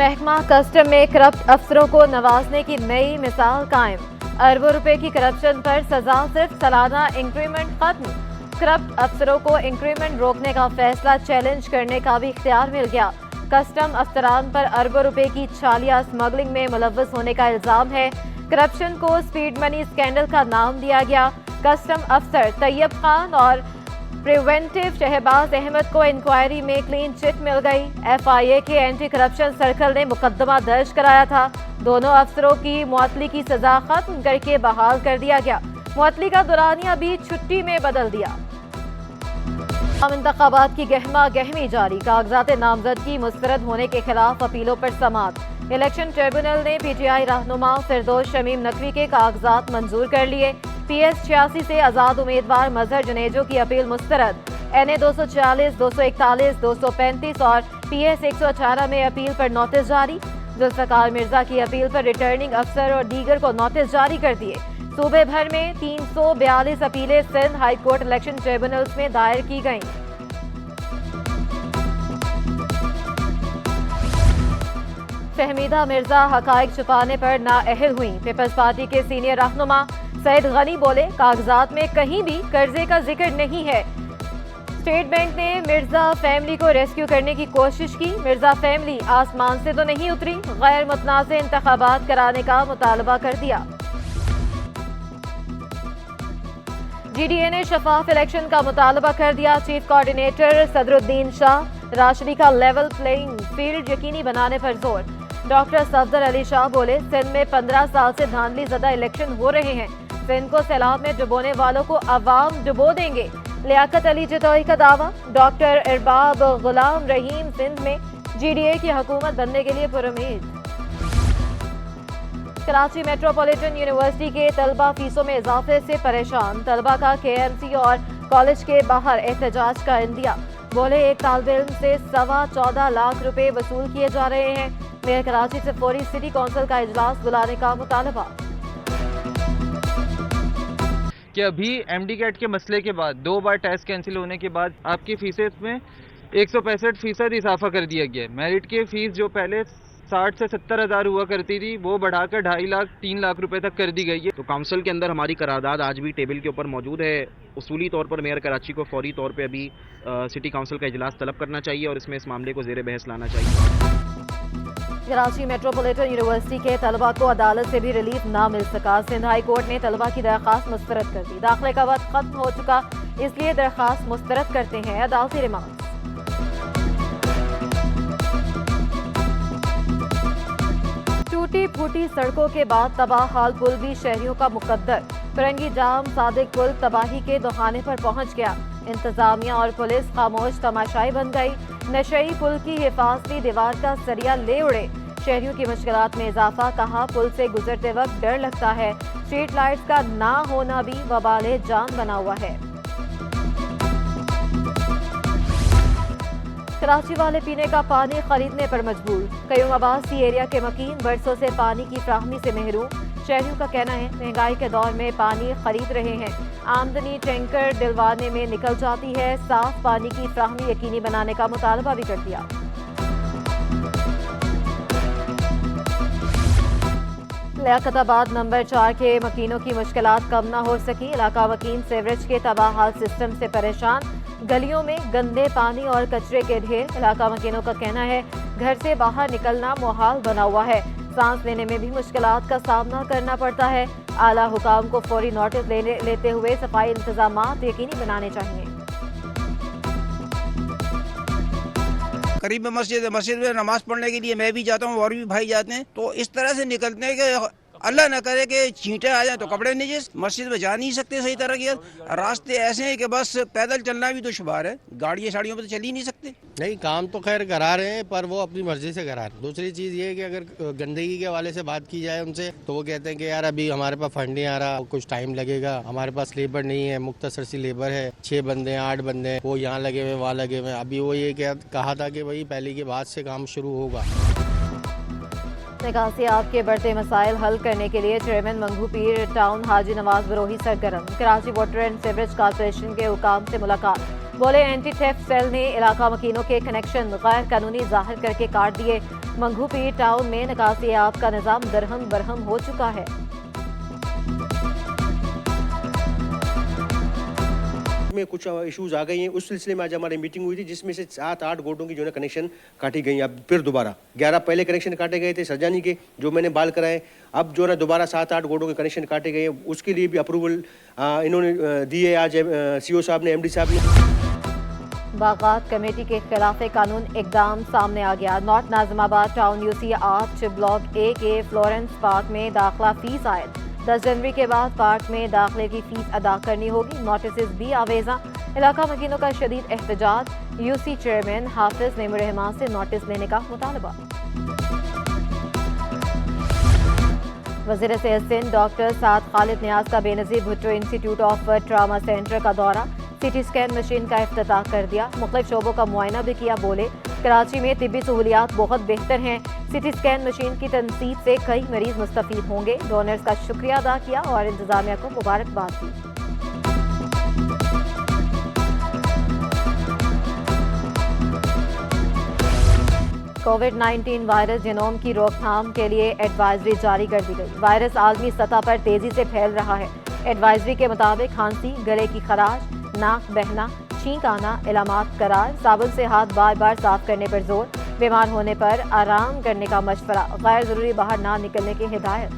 महकमा कस्टम में करप्ट अफसरों को नवाजने की नई मिसाल कायम। अरबों रुपए की करप्शन पर सजा सिर्फ सालाना इंक्रीमेंट खत्म। करप्ट अफसरों को इंक्रीमेंट रोकने का फैसला चैलेंज करने का भी इख्तियार मिल गया। कस्टम अफसरान पर अरबों रुपए की छालिया स्मगलिंग में मुलव्वस होने का इल्जाम है। करप्शन को स्पीड मनी स्कैंडल का नाम दिया गया। कस्टम अफसर तैयब खान और प्रिवेंटिव शहबाज अहमद को इंक्वायरी में क्लीन चिट मिल गई। FIA के एंटी करप्शन सर्कल ने मुकदमा दर्ज कराया था। दोनों अफसरों की मुअत्तली की सजा खत्म करके बहाल कर दिया गया। मुअत्तली का दौरानिया भी छुट्टी में बदल दिया। आम इंतखाबात की गहमा गहमी जारी। कागजात नामजदगी मुस्तरद होने के खिलाफ अपीलों पर समाअत। इलेक्शन ट्रिब्यूनल ने PTI रहनुमा फिरदौस शमीम नकवी के कागजात मंजूर कर लिए। PS 86 से आजाद उम्मीदवार मजहर जुनेजो की अपील मुस्तरद। NA 240, 241, 235 और PS 118 में अपील पर नोटिस जारी। जुल्फकार मिर्जा की अपील पर रिटर्निंग अफसर और दीगर को नोटिस जारी कर दिए। सूबे भर में 342 अपीलें Sindh high court election tribunals में दायर की गईं। फहमीदा मिर्जा हकायक छुपाने पर नाअहल हुई। पीपल्स पार्टी के सीनियर रहनुमा सैयद गनी बोले, कागजात में कहीं भी कर्जे का जिक्र नहीं है। स्टेट बैंक ने मिर्जा फैमिली को रेस्क्यू करने की कोशिश की। मिर्जा फैमिली आसमान से तो नहीं उतरी। गैर मुतनाज़ इंतखाबात कराने का मुतालबा कर दिया। GDA ने शफाफ इलेक्शन का मुतालबा कर दिया। चीफ कोऑर्डिनेटर सदरुद्दीन शाह राशदी का लेवल प्लेइंग फील्ड यकीनी बनाने पर जोर। डॉक्टर सफदर अली शाह बोले, सिंध में 15 साल से धांधली ज़दा इलेक्शन हो रहे हैं। सिंध को सैलाब में डुबोने वालों को अवाम डुबो देंगे। लियाकत अली जतोई का दावा। डॉक्टर इरबाब गुलाम रहीम सिंध में GDA की हुकूमत बनने के लिए पुरुमीद। कराची मेट्रोपॉलिटन यूनिवर्सिटी के तलबा फीसों में इजाफे से परेशान। तलबा का KMC और कॉलेज के बाहर एहतजाज का इंदिया। बोले, एक तालिबे इल्म से 14.25 लाख रुपए वसूल किए जा रहे हैं। मेयर कराची से फौरी सिटी कौंसिल का इजलास बुलाने का मुतालबा। कि अभी MD कैट के मसले के बाद 2 बार टेस्ट कैंसिल होने के बाद आपकी फीसेस में 165% इजाफा कर दिया गया है। मेरिट की फीस जो पहले 60 से 70 हज़ार हुआ करती थी वो बढ़ाकर 2.5 लाख 3 लाख रुपए तक कर दी गई है। तो काउंसिल के अंदर हमारी करारदाद आज भी टेबल के ऊपर मौजूद है। उसूली तौर पर मेयर कराची को फौरी तौर पे अभी सिटी काउंसिल का इजलास तलब करना चाहिए और इसमें इस मामले को ज़ेरे बहस लाना चाहिए। कराची मेट्रोपॉलिटन यूनिवर्सिटी के तलबा को अदालत से भी रिलीफ ना मिल सका। सिंध हाई कोर्ट ने तलबा की दरख्वास्त मुस्तरद कर दी। दाखिले का वक्त खत्म हो चुका, इसलिए दरख्वास्त मुस्तरद करते हैं अदालती रिमांड। टूटी फूटी सड़कों के बाद तबाह हाल पुल भी शहरियों का मुकद्दर। फिरंगी जाम सादिक पुल तबाही के दहाने पर पहुंच गया। इंतजामिया और पुलिस खामोश तमाशाई बन गई। नशई पुल की हिफाजती दीवार का सरिया ले उड़े। शहरियों की मुश्किलात में इजाफा। कहा, पुल से गुजरते वक्त डर लगता है। स्ट्रीट लाइट्स का ना होना भी वबाले जान बना हुआ है। कराची वाले पीने का पानी खरीदने पर मजबूर। कई आबासी एरिया के मकीन बरसों से पानी की फ्राहमी से महरूम। शहरियों का कहना है, महंगाई के दौर में पानी खरीद रहे हैं। आमदनी टैंकर दिलवाने में निकल जाती है। साफ पानी की फ्राहमी यकीनी बनाने का मुतालबा भी कर दिया। लियाकताबाद नंबर 4 के मकीनों की मुश्किलात कम न हो सकी। इलाका मकीन सेवरेज के तबाह हाल सिस्टम से परेशान। गलियों में गंदे पानी और कचरे के ढेर। इलाका मकीनों का कहना है, घर से बाहर निकलना मुहाल बना हुआ है। सांस लेने में भी मुश्किलात का सामना करना पड़ता है। आला हुकाम को फौरी नोटिस लेते हुए सफाई इंतजामात यकीनी बनाने चाहिए। करीब में मस्जिद में नमाज पढ़ने के लिए मैं भी जाता हूँ और भी भाई जाते हैं। तो इस तरह से निकलते हैं कि अल्लाह न करे कि छींटे आ जाए तो कपड़े नीचे। मस्जिद में जा नहीं सकते सही तरह के। रास्ते ऐसे हैं कि बस पैदल चलना भी दुश्वार है। गाड़ियाँ शाड़ियों पर तो चल ही नहीं सकते। नहीं, काम तो खैर करा रहे हैं पर वो अपनी मर्जी से करा रहे हैं। दूसरी चीज़ ये है कि अगर गंदगी के हवाले से बात की जाए उनसे तो वो कहते हैं कि यार अभी हमारे पास फंड नहीं आ रहा, कुछ टाइम लगेगा, हमारे पास लेबर नहीं है, मुख्तसर सी लेबर है, 6 बंदे 8 बंदे, वो यहाँ लगे हुए वहाँ लगे हुए। अभी वो ये कहा था कि भाई पहले के बाद से काम शुरू होगा। निकासियात के बढ़ते मसाइल हल करने के लिए चेयरमैन मंगू पीर टाउन हाजी नवाज बरोही सरगर्म। Karachi water and sewerage corporation के हुकाम से मुलाकात। बोले एंटी थेफ्ट सेल ने इलाका मकीनों के कनेक्शन गैर कानूनी जाहिर करके काट दिए। मंगूपीर टाउन में निकासी आब का निजाम दरहम बरहम हो चुका है। में कुछ इश्यूज आ गई हैं, उस सिलसिले में आज हमारी मीटिंग हुई थी जिसमें से 7-8 गोटों की जो है कनेक्शन काटी गई। अब फिर दोबारा 11 पहले कनेक्शन काटे गए थे सरजानी के जो मैंने बाल कराए, अब जो है दोबारा 7-8 गोटों के कनेक्शन काटे गए। उसके लिए भी अप्रूवल इन्होंने दी है आज CO साहब ने, MD साहब ने। बागात कमेटी के खिलाफ कानून इकदाम सामने आ गया। North Nazimabad town UC arch block A के फ्लोरेंस पार्क में दाखिला फीस आयद। 10 जनवरी के बाद पार्क में दाखिले की फीस अदा करनी होगी। नोटिस भी आवेजा। इलाका मकीनों का शदीद एहतजाज। UC चेयरमैन हाफिज नेमुर रहमान से नोटिस लेने का मुतालबा। वज़ीर सेहत सिंध डॉक्टर साद खालिद नियाज का Benazir Bhutto institute of trauma centre का दौरा। CT स्कैन मशीन का इफ्तिताह कर दिया। मुख्तलिफ शोबों का मुआयना भी किया। बोले कराची में तिब्बी सहूलियात बहुत बेहतर हैं। CT स्कैन मशीन की तनसीब से कई मरीज मुस्तफीद होंगे। डोनर्स का शुक्रिया अदा किया और इंतजामिया को मुबारकबाद दी। कोविड-19 वायरस जिनोम की रोकथाम के लिए एडवाइजरी जारी कर दी गई। वायरस आलमी सतह पर तेजी से फैल रहा है। एडवाइजरी के मुताबिक खांसी, गले की खराश, नाक बहना, छींक आना इलामात करार। साबुन से हाथ बार बार साफ करने पर जोर। बीमार होने पर आराम करने का मशवरा। गैर जरूरी बाहर ना निकलने की हिदायत।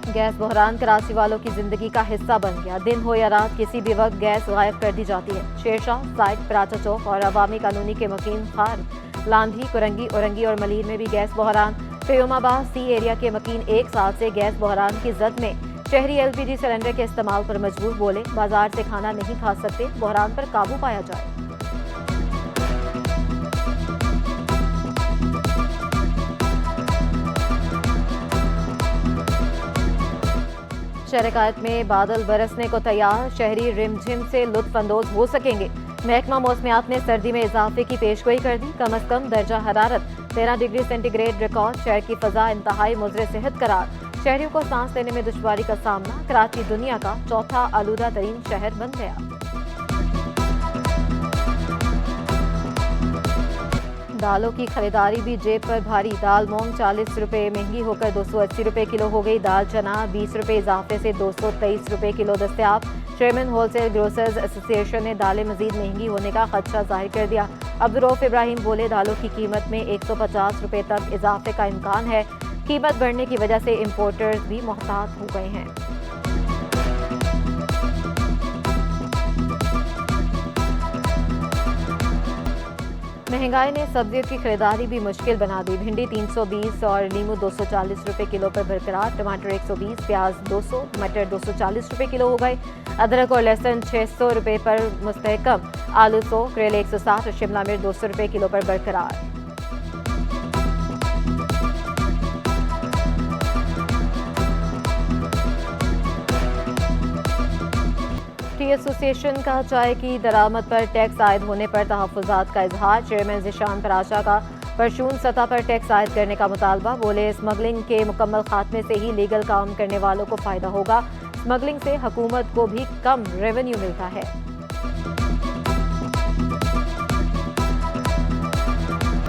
गैस बहरान कराची वालों की जिंदगी का हिस्सा बन गया। दिन हो या रात किसी भी वक्त गैस गायब कर दी जाती है। शेरशाह, साइड, पराचा चौक और अवामी कानूनी के मकीन खार, लांधी, कुरंगी, औरंगी और मलीर में भी गैस बहरान। फयोमाबाद C एरिया के मकीन 1 साल से गैस बहरान की जद में। शहरी LPG सिलेंडर के इस्तेमाल पर मजबूर। बोले बाजार से खाना नहीं खा सकते, बहरान पर काबू पाया जाए। शहर में बादल बरसने को तैयार। शहरी रिमझिम से लुत्फानंदोज हो सकेंगे। महकमा मौसमियात ने सर्दी में इजाफे की पेशगोई कर दी। कम अज कम दर्जा हरारत 13 डिग्री सेंटीग्रेड रिकॉर्ड। शहर की फजा इंतहाई मुज़र सेहत करार। शहरियों को सांस लेने में दुश्वारी का सामना। कराची दुनिया का चौथा आलूदा तरीन शहर बन गया। दालों की खरीदारी भी जेब पर भारी। दाल मूंग 40 रुपये महंगी होकर 280 रुपये किलो हो गई। दाल चना 20 रुपये इजाफे से 223 रुपये किलो दस्तयाब। चेयरमैन होलसेल ग्रोसर्स एसोसिएशन ने दालें मजीद महंगी होने का खदशा जाहिर कर दिया। अब्दुर्रऊफ इब्राहिम बोले दालों की कीमत में 150 रुपये तक इजाफे का इम्कान है। कीमत बढ़ने की वजह से इम्पोर्टर्स भी मोहतात हो गए हैं। महंगाई ने सब्जियों की खरीदारी भी मुश्किल बना दी। भिंडी 320 और नींबू 240 रुपये किलो पर बरकरार। टमाटर 120, प्याज 200, मटर 240 रुपये किलो हो गए। अदरक और लहसुन 600 रुपये पर मुस्तहकम। आलू 100, करेले 160 और शिमला मिर्च 200 रुपये किलो पर बरकरार। टी एसोसिएशन का चाय की दरामद पर टैक्स आयद होने पर तहफ़्फ़ुज़ात का इजहार। चेयरमैन ज़िशान पराशा का परचून सतह पर टैक्स आयद करने का मुतालबा। बोले स्मगलिंग के मुकम्मल खात्मे से ही लीगल काम करने वालों को फ़ायदा होगा। स्मगलिंग से हुकूमत को भी कम रेवेन्यू मिलता है।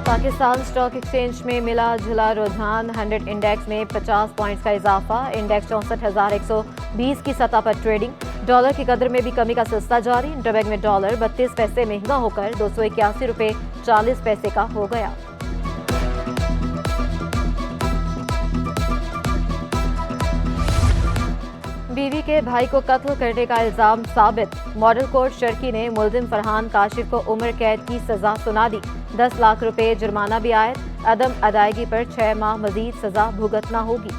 पाकिस्तान स्टॉक एक्सचेंज में मिला जुला रुझान। 100 इंडेक्स में 50 पॉइंट्स का इजाफा। इंडेक्स 64,120 की सतह पर ट्रेडिंग। डॉलर की कदर में भी कमी का सिलसिला जारी। इंटरबैंक में डॉलर 32 पैसे महंगा होकर 281 रुपये 40 पैसे का हो गया। बीवी के भाई को कत्ल करने का इल्जाम साबित। मॉडल कोर्ट शर्की ने मुल्जिम फरहान काशिफ को उम्र कैद की सजा सुना दी। 10 लाख रुपए जुर्माना भी आयद। अदम अदायगी पर 6 माह मजीद सजा भुगतना होगी।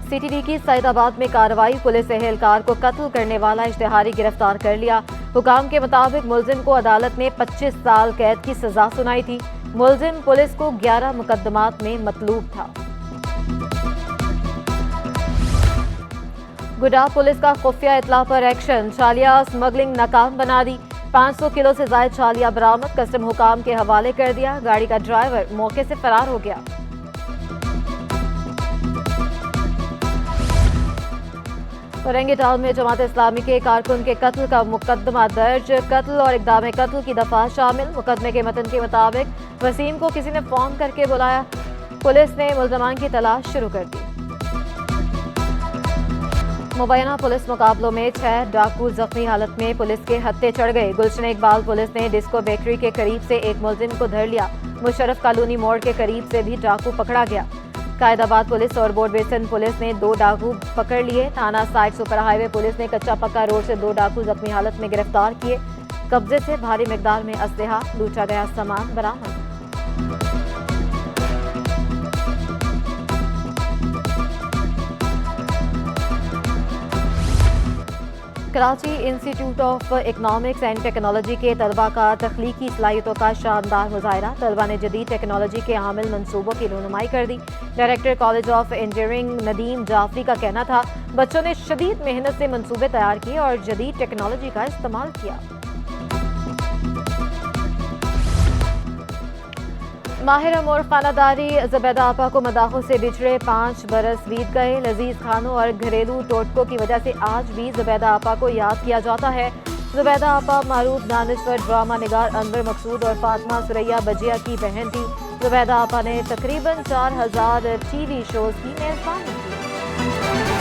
CTD की सईदाबाद में कार्रवाई। पुलिस एहलकार को कत्ल करने वाला इश्तिहारी गिरफ्तार कर लिया। हुकाम के मुताबिक मुल्जिम को अदालत ने 25 साल कैद की सजा सुनाई थी। मुल्जिम पुलिस को 11 मुकदमात में मतलूब था। गुडा पुलिस का खुफिया इतला पर एक्शन। छालिया स्मगलिंग नाकाम बना दी। 500 किलो से ज्यादा छालिया बरामद। कस्टम हुकाम के हवाले कर दिया। गाड़ी का ड्राइवर मौके से फरार हो गया। औरंगी टाउन में जमात इस्लामी के कारकुन के कत्ल का मुकदमा दर्ज, कत्ल और इक़दाम कत्ल की दफा शामिल। मुकदमे के मतन के मुताबिक वसीम को किसी ने फोन करके बुलाया, पुलिस ने मुल्ज़मान की तलाश शुरू कर दी। मुबैना पुलिस मुकाबलों में 6 डाकू जख्मी हालत में पुलिस के हत्थे चढ़ गए। गुलशन इकबाल पुलिस ने डिस्को बेकरी के करीब से एक मुलजिम को धर लिया। मुशर्रफ कॉलोनी मोड़ के करीब से भी डाकू पकड़ा गया। कायदाबाद पुलिस और बोर्ड बेसन पुलिस ने 2 डाकू पकड़ लिए। थाना साइड सुपर हाईवे पुलिस ने कच्चा पक्का रोड से 2 डाकू जख्मी हालत में गिरफ्तार किए। कब्जे से भारी मिकदार में असलहा, लूटा गया सामान बरामद। Karachi institute of economics and technology के तलबा का तख्लीकी सलाहियतों का शानदार मुजाहरा। तलबा ने जदीद टेक्नोलॉजी के हामिल मनसूबों की रहनुमाई कर दी। Director college of engineering Nadeem Jafri का कहना था, बच्चों ने शदीद मेहनत से मनसूबे तैयार किए और जदीद टेक्नोलॉजी का इस्तेमाल किया। माहिर उमूर खानादारी ज़ुबैदा आपा को मदाहों से बिछड़े 5 बरस बीत गए। लजीज खानों और घरेलू टोटकों की वजह से आज भी ज़ुबैदा आपा को याद किया जाता है। ज़ुबैदा आपा मारूफ दानिश्वर ड्रामा निगार अनवर मकसूद और फातिमा सुरैया बजिया की बहन थी। ज़ुबैदा आपा ने तकरीबन 4000 टीवी शोज की मेज़बानी की।